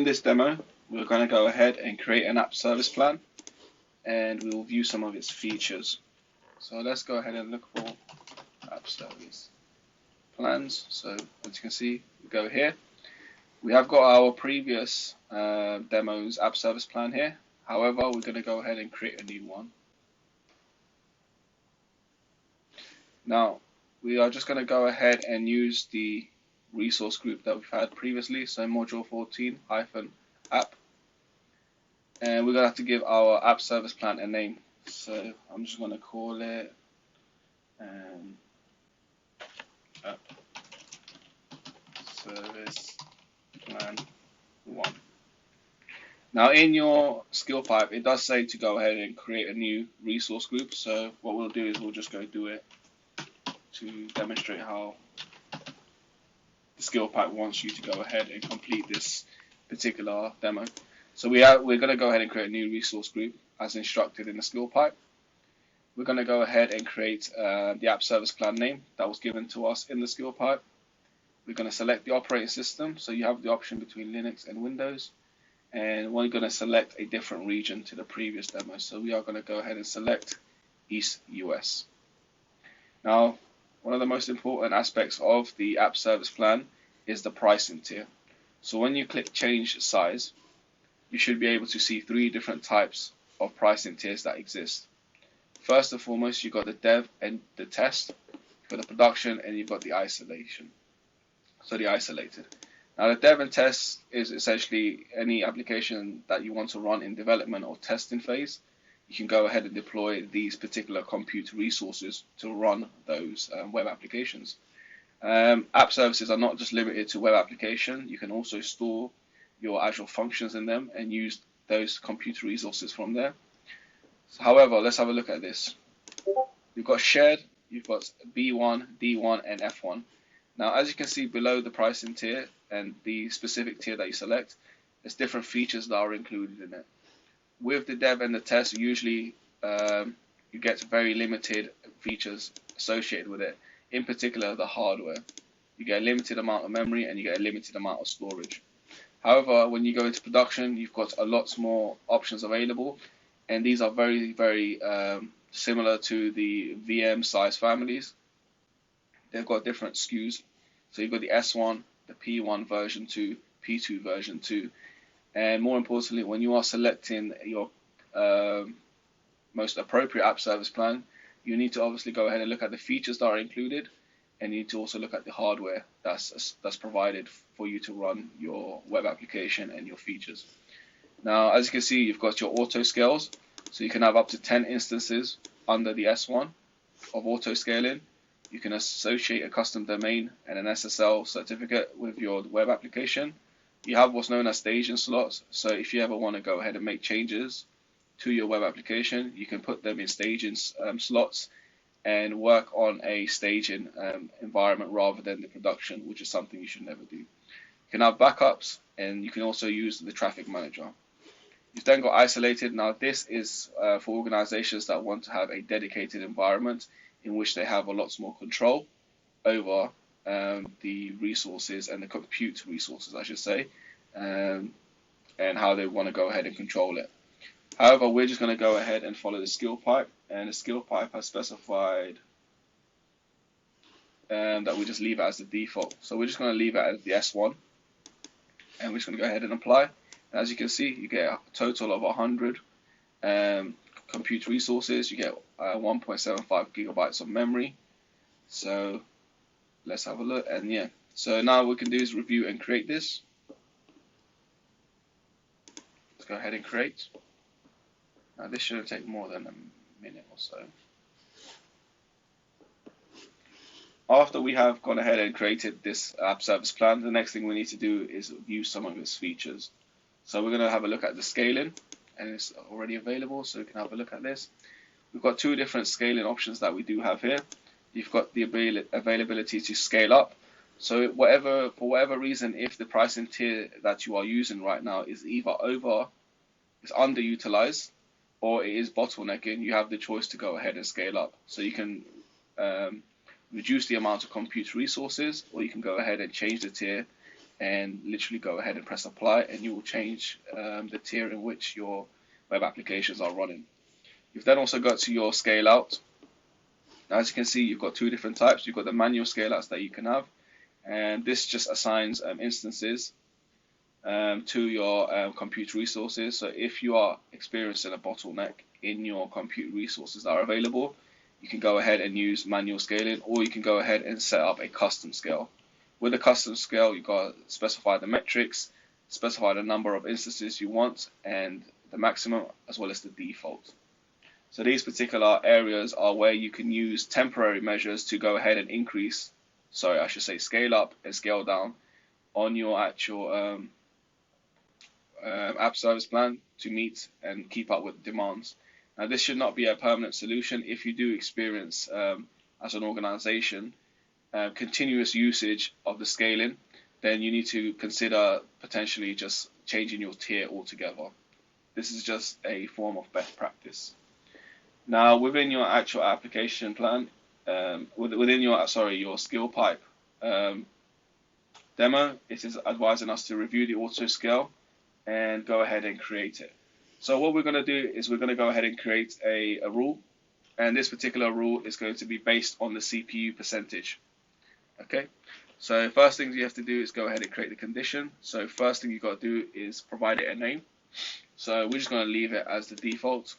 in this demo, we're going to go ahead and create an app service plan, and we will view some of its features. So let's go ahead and look for app service plans. So as you can see, we go here. We have got our previous demo's app service plan here. However, we're going to go ahead and create a new one. Now, we are just going to go ahead and use the resource group that we've had previously, so module 14-app, and we're going to have to give our app service plan a name. So I'm just going to call it app service plan 1. Now in your skill pipe, it does say to go ahead and create a new resource group, so what we'll do is we'll just go do it to demonstrate how the skill pipe wants you to go ahead and complete this particular demo. So we're going to go ahead and create a new resource group as instructed in the skill pipe. We're going to go ahead and create the app service plan name that was given to us in the skill pipe. We're going to select the operating system, so you have the option between Linux and Windows, and we're going to select a different region to the previous demo. So we are going to go ahead and select East US. Now, one of the most important aspects of the app service plan is the pricing tier. So when you click change size, you should be able to see 3 different types of pricing tiers that exist. First and foremost, you've got the dev and the test, you've got the production, and you've got the isolation. So the isolated. Now the dev and test is essentially any application that you want to run in development or testing phase. You can go ahead and deploy these particular compute resources to run those web applications. App services are not just limited to web application. You can also store your Azure functions in them and use those compute resources from there. So, however, let's have a look at this. You've got shared, you've got B1, D1, and F1. Now, as you can see below the pricing tier and the specific tier that you select, there's different features that are included in it. With the dev and the test, usually you get very limited features associated with it. In particular, the hardware. You get a limited amount of memory and you get a limited amount of storage. However, when you go into production, you've got a lot more options available, and these are very, very similar to the VM size families. They've got different SKUs. So you've got the S1, the P1 version 2, P2 version 2. And more importantly, when you are selecting your most appropriate app service plan, you need to obviously go ahead and look at the features that are included, and you need to also look at the hardware that's provided for you to run your web application and your features. Now, as you can see, you've got your auto scales, so you can have up to 10 instances under the S1 of auto scaling. You can associate a custom domain and an SSL certificate with your web application. You have what's known as staging slots, so if you ever want to go ahead and make changes to your web application, you can put them in staging slots and work on a staging environment rather than the production, which is something you should never do. You can have backups, and you can also use the traffic manager. You've then got isolated. Now this is for organizations that want to have a dedicated environment in which they have a lot more control over the resources and the compute resources, I should say, and how they want to go ahead and control it. However, we're just going to go ahead and follow the skill pipe, and the skill pipe has specified that we just leave it as the default. So we're just going to leave it as the S1, and we're just going to go ahead and apply. And as you can see, you get a total of 100 compute resources. You get 1.75 gigabytes of memory. So let's have a look, and yeah. So now what we can do is review and create this. Let's go ahead and create. Now this shouldn't take more than a minute or so. After we have gone ahead and created this app service plan, the next thing we need to do is view some of its features. So we're going to have a look at the scaling, and it's already available, so we can have a look at this. We've got 2 different scaling options that we do have here. You've got the availability to scale up. So for whatever reason, if the pricing tier that you are using right now is either underutilized or it is bottlenecking, you have the choice to go ahead and scale up. So you can reduce the amount of compute resources, or you can go ahead and change the tier and literally go ahead and press apply, and you will change the tier in which your web applications are running. You've then also got to your scale out. As you can see, you've got two different types. You've got the manual scale outs that you can have, and this just assigns instances to your compute resources. So if you are experiencing a bottleneck in your compute resources that are available, you can go ahead and use manual scaling, or you can go ahead and set up a custom scale. With a custom scale, you've got to specify the metrics, specify the number of instances you want, and the maximum as well as the default. So these particular areas are where you can use temporary measures to go ahead and increase, sorry, I should say scale up and scale down on your actual app service plan to meet and keep up with demands. Now, this should not be a permanent solution. If you do experience, as an organization, continuous usage of the scaling, then you need to consider potentially just changing your tier altogether. This is just a form of best practice. Now, within your actual application plan, within your skill pipe demo, it is advising us to review the auto scale and go ahead and create it. So what we're going to do is we're going to go ahead and create a rule, and this particular rule is going to be based on the CPU percentage. Okay, so first thing you have to do is go ahead and create the condition. So first thing you got to do is provide it a name. So we're just going to leave it as the default.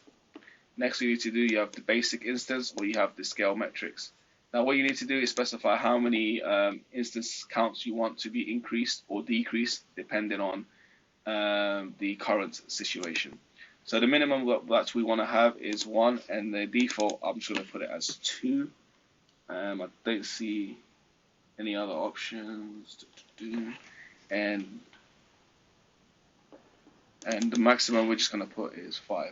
Next you need to do, you have the basic instance, or you have the scale metrics. Now what you need to do is specify how many instance counts you want to be increased or decreased depending on the current situation. So the minimum that we want to have is 1, and the default I'm just going to put it as 2. I don't see any other options to do, and the maximum we're just going to put is 5.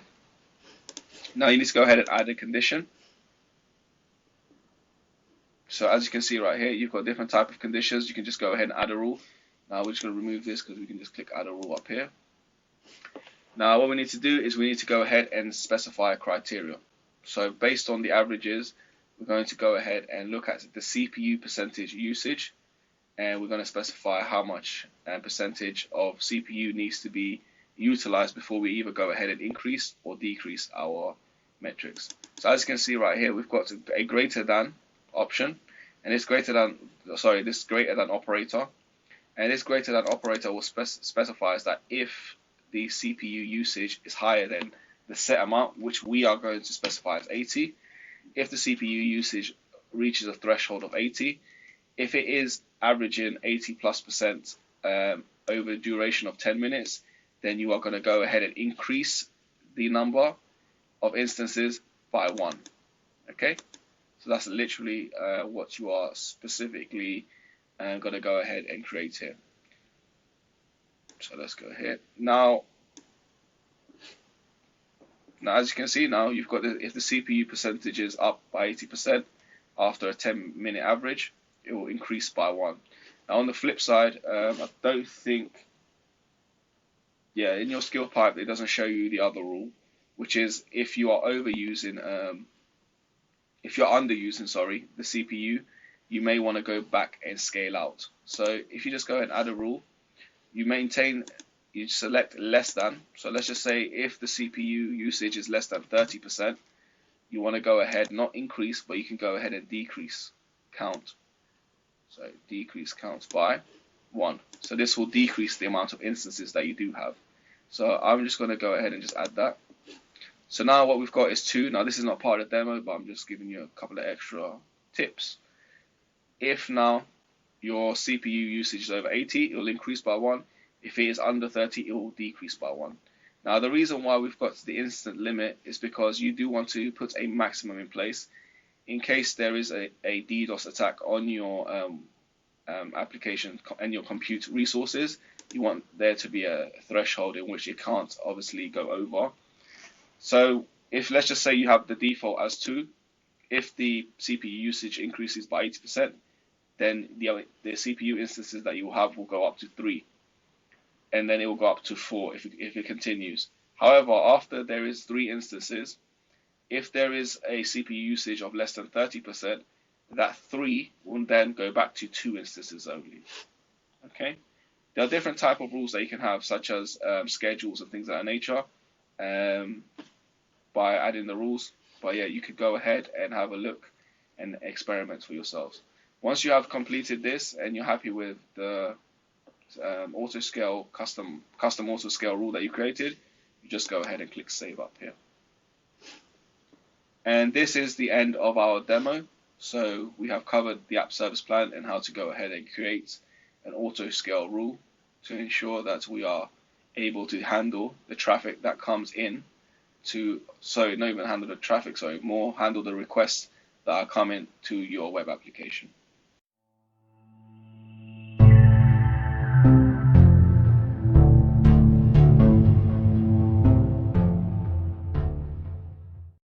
Now you need to go ahead and add a condition. So as you can see right here, you've got different type of conditions. You can just go ahead and add a rule. Now we're just going to remove this because we can just click add a rule up here. Now what we need to do is we need to go ahead and specify a criteria. So based on the averages, we're going to go ahead and look at the CPU percentage usage, and we're going to specify how much percentage of CPU needs to be utilized before we either go ahead and increase or decrease our metrics. So as you can see right here, we've got a greater than option, and this greater than operator, and this greater than operator will specifies that if the CPU usage is higher than the set amount, which we are going to specify as 80, if the CPU usage reaches a threshold of 80, if it is averaging 80+% over a duration of 10 minutes, then you are going to go ahead and increase the number of instances by 1. Okay, so that's literally what you are specifically going to go ahead and create here. So let's go here. Now as you can see, now you've got if the CPU percentage is up by 80% after a 10-minute average, it will increase by 1. Now on the flip side, I don't think, in your skill pipe it doesn't show you the other rule, which is if you are underusing the CPU, you may want to go back and scale out. So if you just go ahead and add a rule, you select less than. So let's just say if the CPU usage is less than 30%, you want to go ahead, not increase, but you can go ahead and decrease count. So decrease counts by 1. So this will decrease the amount of instances that you do have. So I'm just going to go ahead and just add that. So now what we've got is 2. Now this is not part of the demo, but I'm just giving you a couple of extra tips. If now your CPU usage is over 80, it will increase by 1. If it is under 30, it will decrease by 1. Now the reason why we've got the instant limit is because you do want to put a maximum in place in case there is a DDoS attack on your application and your compute resources. You want there to be a threshold in which it can't obviously go over. So if let's just say you have the default as 2, if the CPU usage increases by 80%, then the CPU instances that you will have will go up to 3, and then it will go up to 4 if it continues. However, after there is 3 instances, if there is a CPU usage of less than 30%, that 3 will then go back to 2 instances only. Okay. There are different type of rules that you can have, such as schedules and things of that nature, um, by adding the rules. But yeah, you could go ahead and have a look and experiment for yourselves. Once you have completed this and you're happy with the auto scale custom auto scale rule that you created, you just go ahead and click save up here. And this is the end of our demo. So we have covered the app service plan and how to go ahead and create an auto scale rule to ensure that we are able to handle the traffic that comes in not even handle the traffic, more handle the requests that are coming to your web application.